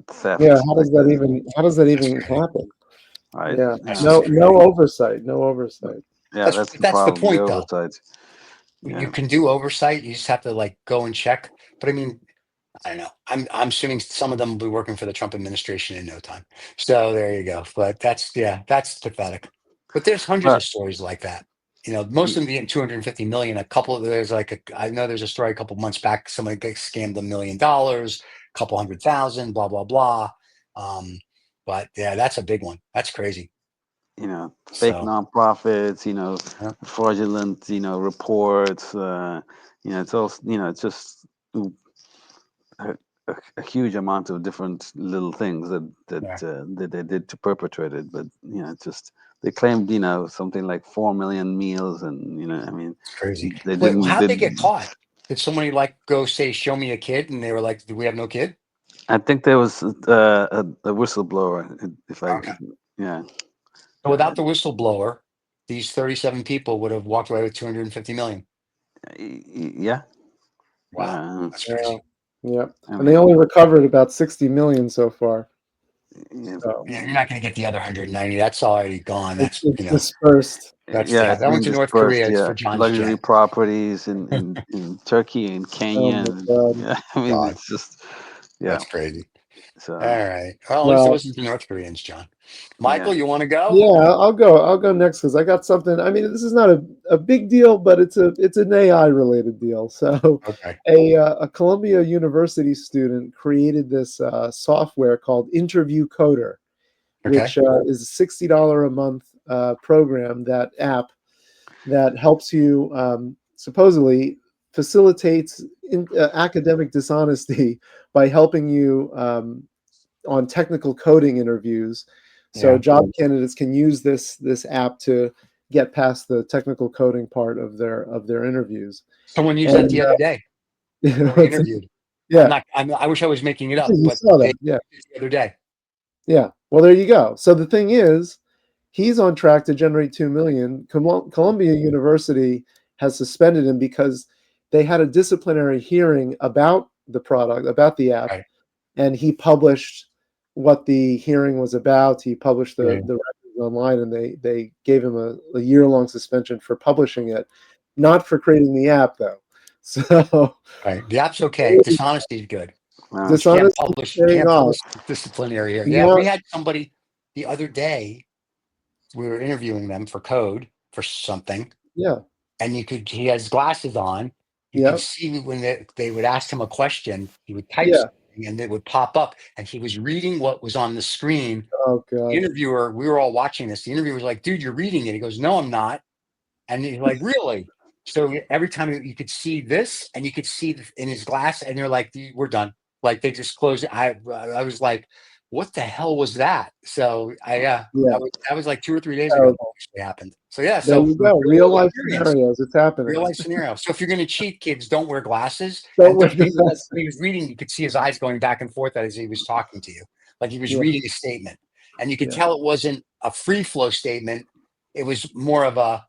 theft? Yeah, how like does that this, even happen? right? Yeah. That's No just crazy. oversight. No oversight. Yeah, that's the That's the problem. The point, though. oversight. You Yeah. can do oversight. You just have to like go and check. But I mean, I don't know. I'm assuming some of them will be working for the Trump administration in no time. So there you go. But that's pathetic. But there's hundreds But of stories like that. Most of them being 250 million. I know there's a story a couple months back. Somebody got scammed $1 million, a couple 100,000, blah blah blah. Um, But yeah, that's a big one. That's crazy. Fake So, nonprofits, yeah, fraudulent, reports. It's all, it's just a, a huge amount of different little things yeah, that they did to perpetrate it. But it's just they claimed something like 4 million meals, and I mean it's crazy. they Wait, didn't. how'd they get caught? Did somebody like go say, "Show me a kid," and they were like, "Do we have no kid?" I think there was a whistleblower. If I, Okay. yeah, So without the whistleblower, these 37 people would have walked away with 250 million. yeah. Wow, that's Yeah. crazy. Yeah. I And they mean, only recovered about 60 million so far. yeah, So Yeah, you're not going to get the other 190. That's already gone. That's it's dispersed. yeah. it's That went been to North dispersed. Korea. It's Yeah, for John's luxury jet. properties in Turkey and Oh Kenya. my And, God. yeah, I mean, God, it's just yeah. that's crazy. All So right. Well, at least it Well, wasn't the North Koreans, John. yeah, Michael, you want to go? yeah, I'll go next because I got something. I mean, this is not a big deal, but it's an AI related deal. So, Okay. a Columbia University student created this software called Interview Coder, Okay. which is a $60 a month program, that app that helps you supposedly facilitates academic dishonesty by helping you on technical coding interviews. So Yeah. job candidates can use this app to get past the technical coding part of their interviews. Someone used that And the other day. Someone what's it? interviewed. Yeah, I wish I was making it up, you but saw they that. Yeah, did it the other day. yeah. Well, there you go. So the thing is, he's on track to generate 2 million. Columbia University has suspended him because they had a disciplinary hearing about the product, about the app, Right. and he published what the hearing was about. He published Yeah. the records online, and they gave him a year-long suspension for publishing it, not for creating the app though. So Right. The app's okay. Dishonesty is good. wow. But you can't dishonesty publish. You paying can't off. publish disciplinary here. Yeah, Now, we had somebody the other day. We were interviewing them for code for something, yeah, and he has glasses on. You could yeah, see when they would ask him a question, he would type yeah. something, and it would pop up, and he was reading what was on the screen. Oh The God. interviewer, we were all watching this. The interviewer was like, "Dude, you're reading it." He goes, "No, I'm not." And he's like, "Really?" So every time you could see this, and you could see in his glass, and they're like, "We're done." Like they just closed it. I was like, "What the hell was that?" So Yeah, that was like 2 or 3 days ago. That terrible. actually happened. So yeah, There so you go. real Real world life experience, scenarios. It's real happening. life scenario. So if you're going to cheat, kids, don't wear glasses, Don't and wear don't do that. glasses. When he was reading, you could see his eyes going back and forth as he was talking to you, like he was Yeah, reading a statement, and you could yeah, tell it wasn't a free flow statement. It was more of a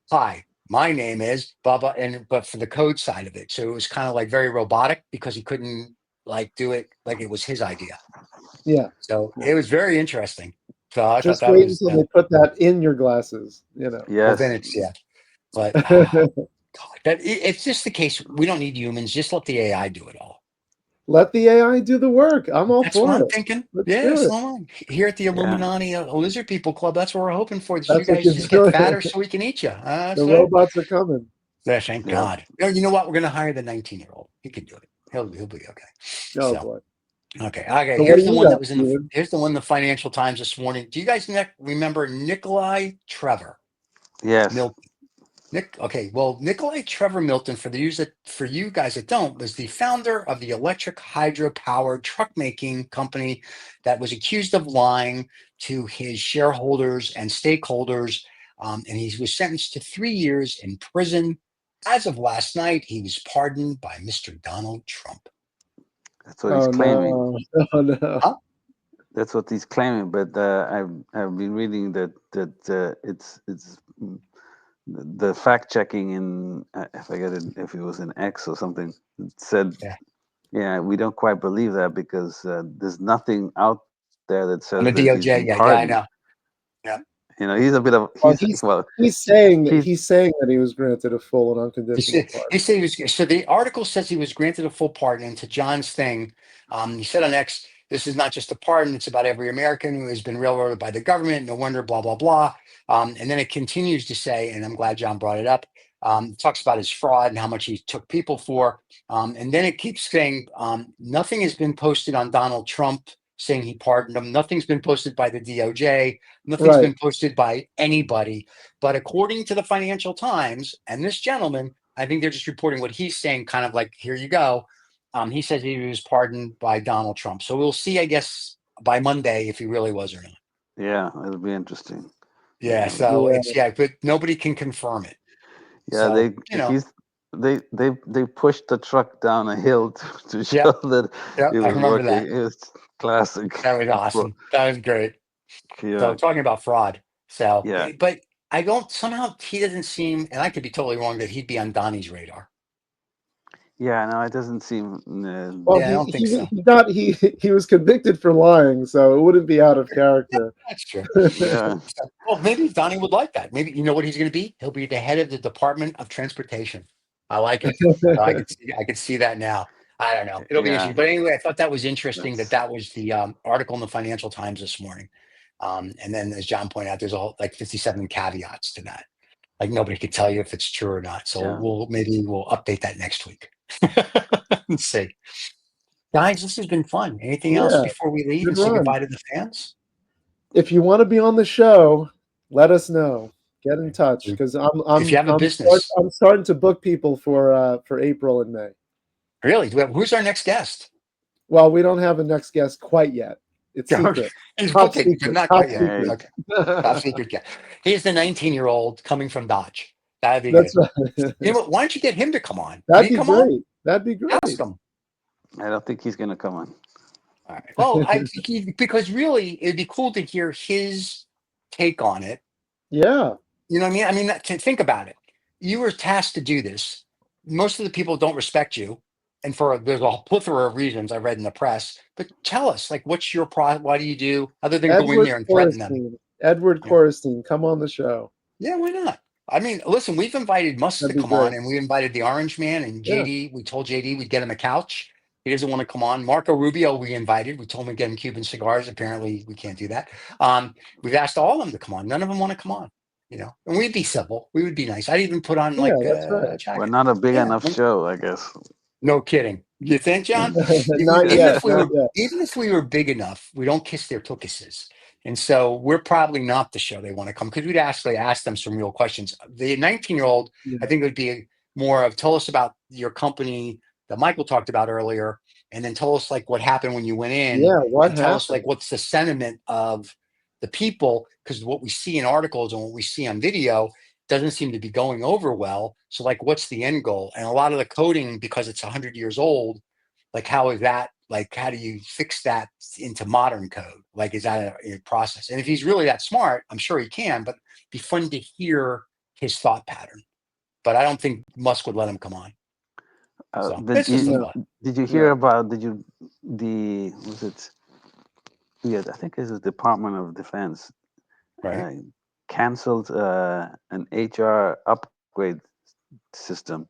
hi, my name is Baba, and but for the code side of it. So it was kind of like very robotic because he couldn't like do it like it was his idea. yeah. So it was very interesting. So I thought Just that wait was until they put that in your glasses. well, then Yes, it's yeah. But God, it's just the case. We don't need humans. Just let the AI do it all. Let the AI do the work. I'm all That's what for I'm it. thinking. Let's Yeah, do it. so am I. Here at the Yeah. Illuminati Lizard People Club, that's what we're hoping for. That you That's what guys you're just get doing. fatter so we can eat you. The That's it. robots are coming. Yeah, thank yeah, God. You know what? We're going to hire the 19-year-old. He can do it. He'll be okay. Oh So boy. okay. So what do Here's the you one got, that was in the Steven? here's the one in the Financial Times this morning. Do you guys remember Nikolai Trevor yes. Milton? Okay, well, Nikolai Trevor Milton, for you guys that don't, was the founder of the electric hydro-powered truck making company that was accused of lying to his shareholders and stakeholders, and he was sentenced to 3 years in prison. As of last night, he was pardoned by Mr. Donald Trump. That's what he's Oh claiming. no. Oh no. Huh? That's what he's claiming. But I've been reading that it's the fact checking in I forget if it was in X or something, it said, Yeah, yeah, we don't quite believe that because there's nothing out there that on says the that he's DOJ. been Yeah, I pardoned. know. Yeah. He's a bit of Well, he's well he's saying that he's he was granted a full and unconditional pardon. He said he was, so the article says he was granted a full pardon. And to John's thing, he said on X, this is not just a pardon, it's about every American who has been railroaded by the government. No wonder, blah, blah, blah. And then it continues to say, and I'm glad John brought it up, talks about his fraud and how much he took people for. And then it keeps saying, nothing has been posted on Donald Trump saying he pardoned him. Nothing's been posted by the DOJ. Nothing's been posted by anybody. But according to the Financial Times and this gentleman, I think they're just reporting what he's saying, kind of like, here you go. He says he was pardoned by Donald Trump. So we'll see, I guess, by Monday if he really was or not. Yeah, it'll be interesting. Yeah, so it's but nobody can confirm it. Yeah, so, they pushed the truck down a hill to show that it was remember working. that. It was classic. That was awesome. That was great. Yeah. So talking about fraud. So Yeah. but I don't somehow he doesn't seem, and I could be totally wrong, that he'd be on Donnie's radar. Yeah, no, it doesn't seem. Well, I don't think so. He was convicted for lying, so it wouldn't be out of character. That's true. Yeah. Well, maybe Donnie would like that. Maybe you know what he's going to be? He'll be the head of the Department of Transportation. I like it. So I could see that now. I don't know. It'll be interesting. But anyway, I thought that was interesting that was the article in the Financial Times this morning. And then, as John pointed out, there's all like 57 caveats to that. Like nobody could tell you if it's true or not. So we'll update that next week. Let's see. Guys, this has been fun. Anything else before we leave and say goodbye to the fans? If you want to be on the show, let us know. Get in touch because if you have a business, I'm starting to book people for April and May. Really? Who's our next guest? Well, we don't have a next guest quite yet. It's secret. Top secret. Not quite yet. Okay. Top secret guest. He's the 19-year-old coming from Dodge. That'd be good. Right. You know, why don't you get him to come on? That'd be great. That'd be great. Ask him. I don't think he's going to come on. All right. Well, I think because really it'd be cool to hear his take on it. Yeah. You know what I mean? To think about it. You were tasked to do this. Most of the people don't respect you. And there's a plethora of reasons I read in the press. But tell us, like, what's your what do you do other than go in there and threaten them? Edward Korestein, come on the show. Yeah, why not? I mean, listen, we've invited Musk to come on, and we invited the Orange Man and JD. Yeah. We told JD we'd get him a couch. He doesn't want to come on. Marco Rubio, we invited. We told him we'd get him Cuban cigars. Apparently, we can't do that. We've asked all of them to come on. None of them want to come on. You know, and we'd be civil. We would be nice. I'd even put on right. We're not a big enough show, I guess. No kidding. You think, John? Even if we were big enough, we don't kiss their tookuses. And so we're probably not the show they want to come because we'd actually ask them some real questions. The 19-year-old, I think it would be more of tell us about your company that Michael talked about earlier, and then tell us like what happened when you went in. Yeah, what happened? Tell us like what's the sentiment of the people, because what we see in articles and what we see on video doesn't seem to be going over well. So like, what's the end goal? And a lot of the coding, because it's 100 years old, like how is that? Like, how do you fix that into modern code? Like, is that a process? And if he's really that smart, I'm sure he can, but it'd be fun to hear his thought pattern. But I don't think Musk would let him come on. Did you hear about, I think it was Department of Defense, right? Canceled an HR upgrade system.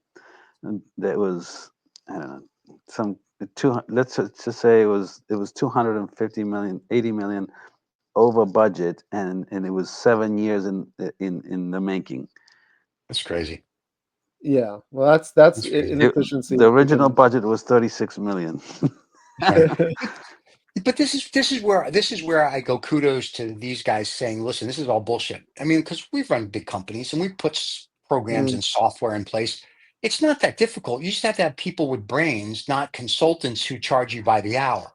And that was, I don't know, let's just say it was 250 million, 80 million over budget, and it was 7 years in the making. That's crazy. Yeah, well, that's inefficiency. The original budget was 36 million. But this is where I go kudos to these guys saying, listen, this is all bullshit. I mean, because we've run big companies and we put programs and software in place. It's not that difficult. You just have to have people with brains, not consultants who charge you by the hour.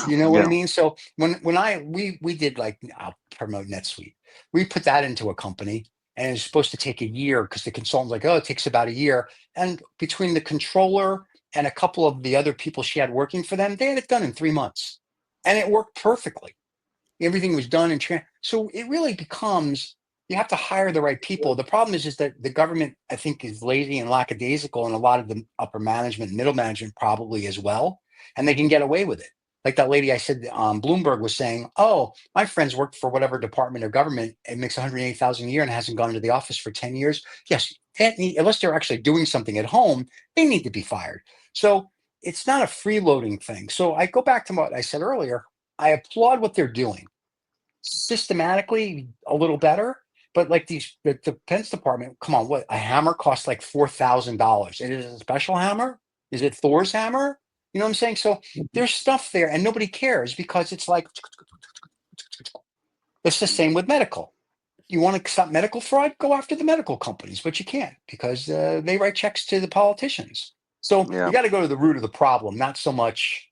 You know what I mean? So when we did, like, I'll promote NetSuite. We put that into a company, and it's supposed to take a year because the consultant's like, oh, it takes about a year. And between the controller and a couple of the other people she had working for them, they had it done in 3 months, and it worked perfectly. Everything was done in so it really becomes, you have to hire the right people. The problem is that the government, I think, is lazy and lackadaisical, and a lot of the upper management, middle management probably as well, and they can get away with it. Like that lady I said, Bloomberg was saying, oh, my friend's worked for whatever department of government and makes $180,000 a year and hasn't gone to the office for 10 years. Yes, unless they're actually doing something at home, they need to be fired. So it's not a freeloading thing. So I go back to what I said earlier. I applaud what they're doing. Systematically, a little better. But like the Defense Department, come on, what, a hammer costs like $4,000. It is a special hammer? Is it Thor's hammer? You know what I'm saying? So there's stuff there and nobody cares because it's like, it's the same with medical. You want to stop medical fraud? Go after the medical companies, but you can't because they write checks to the politicians. So you got to go to the root of the problem, not so much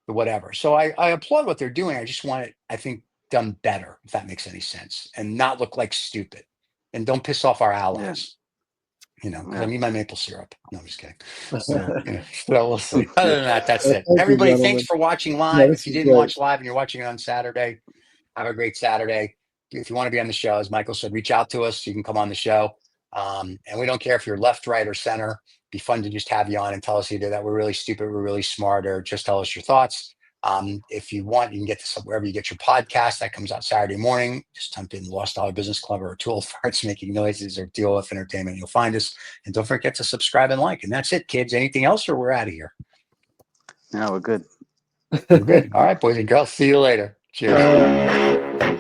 the whatever. So I applaud what they're doing. I just want it, I think, done better, if that makes any sense, and not look like stupid. And don't piss off our allies. You know, because I need my maple syrup. No, I'm just kidding. So we'll see. Other than that, that's it. Thank you, Everybody, thanks gentlemen. for watching Yeah, live. this If you is didn't great. watch live and you're watching it on Saturday, have a great Saturday. If you want to be on the show, as Michael said, reach out to us. You can come on the show. And we don't care if you're left, right, or center. It'd be fun to just have you on and tell us either that we're really stupid, we're really smart, or just tell us your thoughts. If you want, you can get this wherever you get your podcast. That comes out Saturday morning. Just type in Lost Dollar Business Club or Tool Farts Making Noises or DOF Entertainment. You'll find us. And don't forget to subscribe and like. And that's it, kids. Anything else, or we're out of here? No, we're good. We're good. All right, boys and girls. See you later. Cheers.